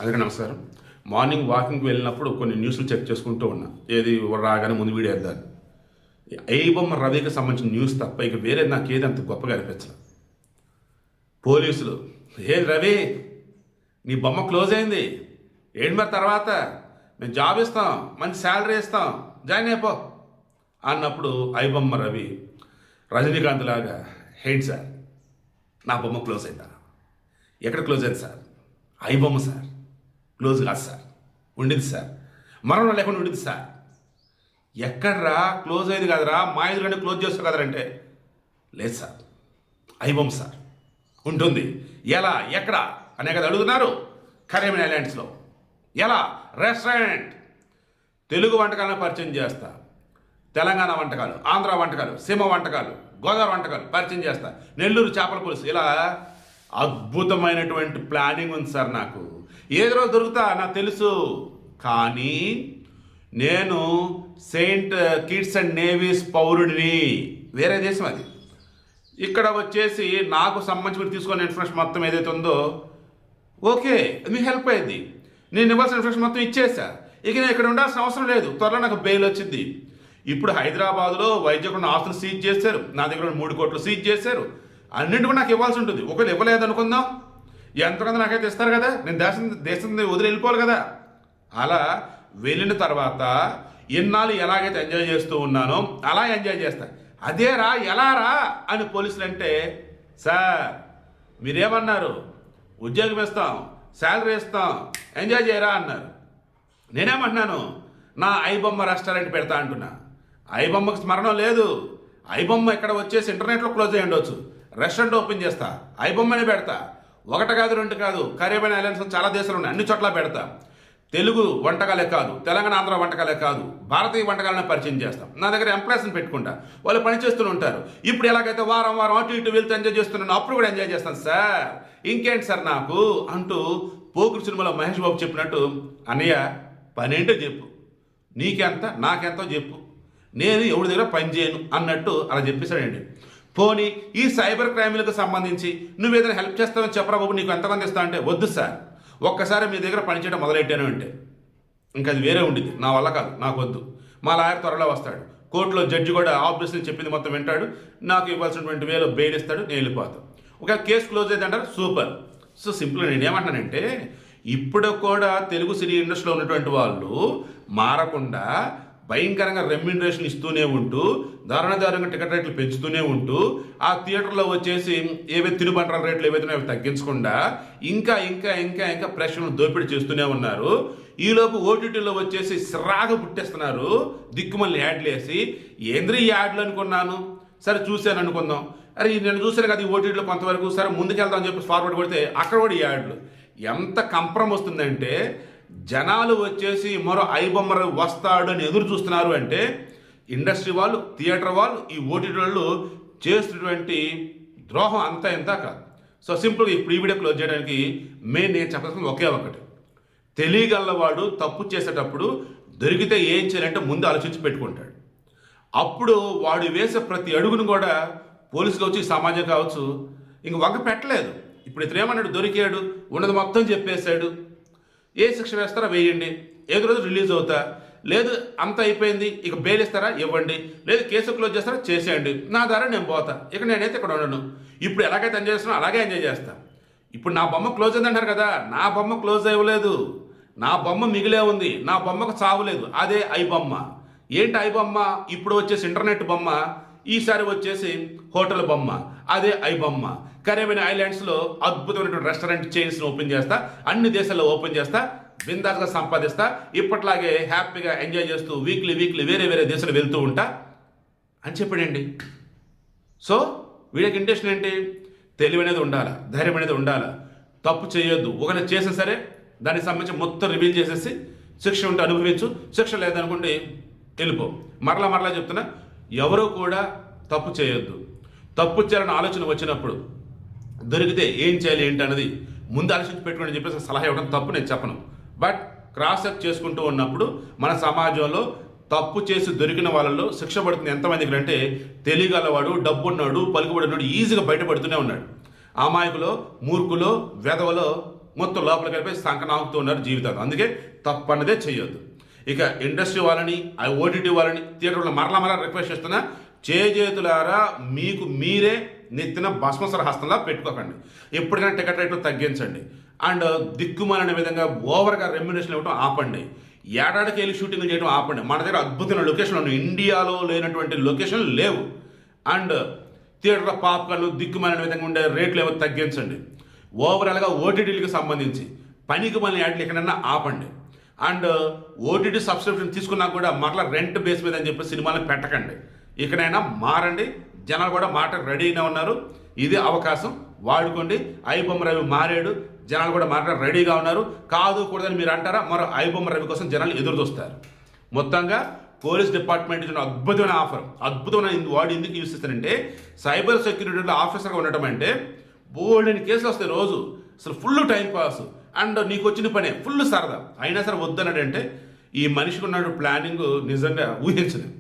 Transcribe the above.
అందరికీ నమస్కారం. మార్నింగ్ వాకింగ్కి వెళ్ళినప్పుడు కొన్ని న్యూస్లు చెక్ చేసుకుంటూ ఉన్నా. ఏది రాగానే ముందు వీడియో వేద్దాన్ని. ఐబొమ్మ రవికి సంబంధించిన న్యూస్ తప్ప ఇక వేరే నాకేది అంత గొప్పగా అనిపించలేదు. పోలీసులు, ఏ రవి నీ బొమ్మ క్లోజ్ అయింది ఏంటి మరి, తర్వాత మేము జాబ్ ఇస్తాం, మంచి శాలరీ ఇస్తాం, జాయిన్ అయిపో అన్నప్పుడు ఐబొమ్మ రవి రజనీకాంత్ లాగా, హేంటి సార్ నా బొమ్మ క్లోజ్ అయిందా? ఎక్కడ క్లోజ్ అయింది సార్? ఐబొమ్మ సార్, క్లోజ్ కాదు సార్, ఉండింది సార్, మరణం లేకుండా ఉండింది సార్. ఎక్కడ్రా క్లోజ్ అయింది కదరా, మా ఎదురుగానే క్లోజ్ చేస్తావు కదరంటే, లేదు సార్ ఐబొమ్మ సార్ ఉంటుంది. ఎలా, ఎక్కడ అనే కదా అడుగుతున్నారు. కరీంనగర్ ఐలాండ్స్లో ఎలా? రెస్టారెంట్, తెలుగు వంటకాలను పరిచయం చేస్తా, తెలంగాణ వంటకాలు, ఆంధ్ర వంటకాలు, సీమ వంటకాలు, గోదావరి వంటకాలు పరిచయం చేస్తా, నెల్లూరు చేపల పులుసు, ఇలా అద్భుతమైనటువంటి ప్లానింగ్ ఉంది సార్. నాకు ఏదో రోజు దొరుకుతా నాకు తెలుసు. కానీ నేను సెయింట్ కిట్స్ అండ్ నేవీస్ పౌరుడిని, వేరే దేశం అది. ఇక్కడ వచ్చేసి నాకు సంబంధించి తీసుకున్న ఇన్ఫర్మేషన్ మొత్తం ఏదైతే ఉందో ఓకే, మీకు హెల్ప్ అయ్యింది. నేను ఇవ్వాల్సిన ఇన్ఫర్మేషన్ మొత్తం ఇచ్చేసా. ఇక నేను ఇక్కడ ఉండాల్సిన అవసరం లేదు. త్వరలో నాకు బెయిల్ వచ్చింది. ఇప్పుడు హైదరాబాద్లో వైద్యకుండా ఆస్తులు సీజ్ చేశారు, నా దగ్గర 3 కోట్లు సీజ్ చేశారు. అన్నింటి కూడా నాకు ఇవ్వాల్సి ఉంటుంది. ఒకవేళ ఇవ్వలేదు అనుకుందాం, ఎంతకంత నాకైతే ఇస్తారు కదా, నేను దేశం వదిలి వెళ్ళిపోవాలి కదా. అలా వెళ్ళిన తర్వాత ఇన్నాళ్ళు ఎలాగైతే ఎంజాయ్ చేస్తూ ఉన్నానో అలా ఎంజాయ్ చేస్తా. అదేరా ఎలా రా అని పోలీసులు అంటే, సార్ మీరేమన్నారు, ఉద్యోగం ఇస్తాం, శాలరీ ఇస్తాం, ఎంజాయ్ చేయరా అన్నారు. నేనేమంటున్నాను, నా ఐబొమ్మ రెస్టారెంట్ పెడతా అంటున్నా. ఐబొమ్మకు స్మరణం లేదు. ఐబొమ్మ ఇక్కడ వచ్చేసి ఇంటర్నెట్లో క్లోజ్ అయ్యి ఉండొచ్చు, రెస్టారెంట్ ఓపెన్ చేస్తా, ఐబొమ్మని పెడతా. 1 కాదు 2 కాదు, కరీబియన్ ఐలాండ్స్ చాలా దేశాలు ఉన్నాయి, అన్ని చోట్ల పెడతా. తెలుగు వంటకాలే కాదు, తెలంగాణ ఆంధ్ర వంటకాలే కాదు, భారతీయ వంటకాలను పరిచయం చేస్తాం. నా దగ్గర ఎంప్లాయీస్ని పెట్టుకుంటా, వాళ్ళు పని చేస్తూ ఉంటారు. ఇప్పుడు ఎలాగైతే వారం అటు ఇటు వెళ్తే ఎంజాయ్ చేస్తున్నాను, అప్పుడు కూడా ఎంజాయ్ చేస్తాను సార్. ఇంకేంటి సార్ నాకు అంటూ పోకురు సినిమాలో మహేష్ బాబు చెప్పినట్టు, అన్నయ్య పనేంటో చెప్పు, నీకెంత నాకెంతో చెప్పు, నేను ఎవరి దగ్గర పని చేయను అన్నట్టు అలా చెప్పేశాడండి. పోనీ ఈ సైబర్ క్రైమ్లకు సంబంధించి నువ్వు ఏదైనా హెల్ప్ చేస్తావని చెప్పరా బాబు, నీకు ఎంతమంది ఇస్తా అంటే, వద్దు సార్, ఒక్కసారి మీ దగ్గర పనిచేయడం మొదలెట్టాను అంటే ఇంకా అది వేరే ఉండింది, నా వల్ల కాదు, నాకు వద్దు. మా లాయర్ త్వరలో వస్తాడు, కోర్టులో జడ్జి కూడా ఆబ్వియస్లీ చెప్పింది మొత్తం వింటాడు, నాకు ఇవ్వాల్సినటువంటి వేలో బెయిల్ ఇస్తాడు, నేను వెళ్ళిపోతాను. ఒక కేసు క్లోజ్ అయితే అంటారు, సూపర్. సో సింపుల్గా నేను ఏమంటానంటే, ఇప్పుడు కూడా తెలుగు సినీ ఇండస్ట్రీలో ఉన్నటువంటి వాళ్ళు మారకుండా భయంకరంగా రెమ్యూనరేషన్ ఇస్తూనే ఉంటూ, దారుణంగా టికెట్ రేట్లు పెంచుతూనే ఉంటూ, ఆ థియేటర్లో వచ్చేసి ఏవైతే తినుబండరాల రేట్లు ఏవైతే అవి తగ్గించకుండా ఇంకా ఇంకా ఇంకా ఇంకా ప్రేక్షకులను దోపిడీ చేస్తూనే ఉన్నారు. ఈలోపు ఓటీటీలో వచ్చేసి సిరాగా పుట్టేస్తున్నారు, దిక్కుమల్ని యాడ్లు వేసి. ఏంద్రీ యాడ్లు అనుకున్నాను, సరే చూశాను అనుకుందాం. అరే నేను చూశాను కదా ఈ ఓటీటీలో కొంతవరకు, సరే ముందుకెళ్దాం అని చెప్పి ఫార్వర్డ్ కొడితే అక్కడ కూడా యాడ్లు. ఎంత కంప్రం వస్తుందంటే, జనాలు వచ్చేసి మరో ఐబొమ్మ వస్తాడు అని ఎదురు చూస్తున్నారు. అంటే ఇండస్ట్రీ వాళ్ళు, థియేటర్ వాళ్ళు, ఈ ఓటీటీ వాళ్ళు చేస్తున్నటువంటి ద్రోహం అంతా ఎంత కాదు. సో సింపుల్గా ఇప్పుడు ఈ వీడియో క్లోజ్ చేయడానికి నేను చెప్పాల్సింది ఒకే ఒకటి, తెలియగలవాడు తప్పు చేసేటప్పుడు దొరికితే ఏం చేయాలంటే ముందు ఆలోచించి పెట్టుకుంటాడు. అప్పుడు వాడు వేసే ప్రతి అడుగును కూడా పోలీసులు వచ్చి, సమాజం కావచ్చు, ఇంక వంక పెట్టలేదు. ఇప్పుడు ఇతను ఏమన్నాడు, దొరికాడు, ఉన్నది మొత్తం చెప్పేశాడు. ఏ శిక్ష వేస్తారా వేయండి, ఏదో రోజు రిలీజ్ అవుతా, లేదు అంత అయిపోయింది ఇక బెయిల్ ఇస్తారా ఇవ్వండి, లేదు కేసు క్లోజ్ చేస్తారా చేసేయండి, నా ద్వారా నేను పోతా, ఇక నేనైతే ఇక్కడ ఉండను. ఇప్పుడు ఎలాగైతే ఎంజాయ్ చేస్తున్నా అలాగే ఎంజాయ్ చేస్తా. ఇప్పుడు నా బొమ్మ క్లోజ్ అయింది అంటారు కదా, నా బొమ్మ క్లోజ్ అవ్వలేదు, నా బొమ్మ మిగిలే ఉంది, నా బొమ్మకు చావులేదు. అదే ఐబొమ్మ. ఏంటి ఐబొమ్మ? ఇప్పుడు వచ్చేసి ఇంటర్నెట్ బొమ్మ, ఈసారి వచ్చేసి హోటల్ బొమ్మ, అదే ఐబొమ్మ. కరీబియన్ ఐలాండ్స్లో అద్భుతమైనటువంటి రెస్టారెంట్ చైన్స్ని ఓపెన్ చేస్తా, అన్ని దేశాల్లో ఓపెన్ చేస్తా, బిందాస్గా సంపాదిస్తా, ఇప్పట్లాగే హ్యాపీగా ఎంజాయ్ చేస్తూ వీక్లీ వేరే వేరే దేశాలు వెళ్తూ ఉంటా అని చెప్పాడండి. సో వీడియోకి ఇంటెన్షన్ ఏంటి? తెలివి అనేది ఉండాలా, ధైర్యం అనేది ఉండాలా, తప్పు చేయొద్దు. ఒకవేళ చేసినా సరే దానికి సంబంధించి మొత్తం రివీల్ చేసేసి శిక్ష ఉంటే అనుభవించు, శిక్ష లేదనుకుంటే వెళ్ళిపో. మరలా చెప్తున్నా, ఎవరూ కూడా తప్పు చేయొద్దు. తప్పు చేయాలని ఆలోచన వచ్చినప్పుడు దొరికితే ఏం చేయాలి ఏంటి అన్నది ముందు ఆలోచించి పెట్టుకోండి చెప్పేసి సలహా ఇవ్వడం తప్పు నేను చెప్పను. బట్ క్రాస్ చెక్ చేసుకుంటూ ఉన్నప్పుడు మన సమాజంలో తప్పు చేసి దొరికిన వాళ్ళలో శిక్ష పడుతుంది ఎంతమందికి అంటే, తెలియగలవాడు, డబ్బున్నాడు, పలుకుబడినాడు ఈజీగా బయటపడుతూనే ఉన్నాడు. అమాయకులు, మూర్ఖులు, వెధవలు మొత్తం లోపలికి వెళ్ళిపోయి సంకనాకుతూ ఉన్నారు జీవితాలు. అందుకే తప్పన్నదే చేయొద్దు. ఇక ఇండస్ట్రీ వాళ్ళని, ఓటీటీ వాళ్ళని, థియేటర్లో మరలా రిక్వెస్ట్ చేస్తున్నా, చేతులారా మీకు మీరే నెత్తిన భస్మసర హస్తంలా పెట్టుకోకండి. ఎప్పటికైనా టికెట్ రేట్లు తగ్గించండి. అండ్ దిక్కుమాలనే విధంగా ఓవర్గా రెమ్యునేషన్ ఇవ్వడం ఆపండి. ఏడాదికి వెళ్ళి షూటింగ్ చేయడం ఆపండి. మన దగ్గర అద్భుతమైన లొకేషన్లు ఉన్నాయి, ఇండియాలో లేనటువంటి లొకేషన్లు లేవు. అండ్ థియేటర్లో పాప్కార్న్లు దిక్కుమాలిన విధంగా ఉండే రేట్లు ఏవో తగ్గించండి. ఓవరాల్గా ఓటీటీలకు సంబంధించి పనికి మళ్ళీ యాడ్లు ఎక్కడన్నా ఆపండి. అండ్ ఓటీటీ సబ్స్క్రిప్షన్ తీసుకున్నా కూడా మరలా రెంట్ బేస్ మీద అని చెప్పి సినిమాలను పెట్టకండి. ఇకనైనా మారండి. జనాలు కూడా మాట రెడీగా ఉన్నారు. ఇది అవకాశం వాడుకోండి. ఐబొమ్మ రవి మారాడు, జనాలు కూడా మాట రెడీగా ఉన్నారు. కాదు కూడదని మీరు అంటారా, మరో ఐబొమ్మ రవి కోసం జనాలు ఎదురు చూస్తారు. మొత్తంగా పోలీస్ డిపార్ట్మెంట్ ఇచ్చిన అద్భుతమైన ఆఫర్, అద్భుతమైన వాడు ఎందుకు యూస్ చేస్తారంటే, సైబర్ సెక్యూరిటీలో ఆఫీసర్గా ఉండటం అంటే బోల్డెని కేసులు వస్తాయి రోజు. అసలు ఫుల్ టైం పాస్ అండ్ నీకు వచ్చిన పనే ఫుల్ సరదా. అయినా సరే వద్దన్నాడంటే ఈ మనిషికి ఉన్న ప్లానింగ్ నిజంగా ఊహించలేదు.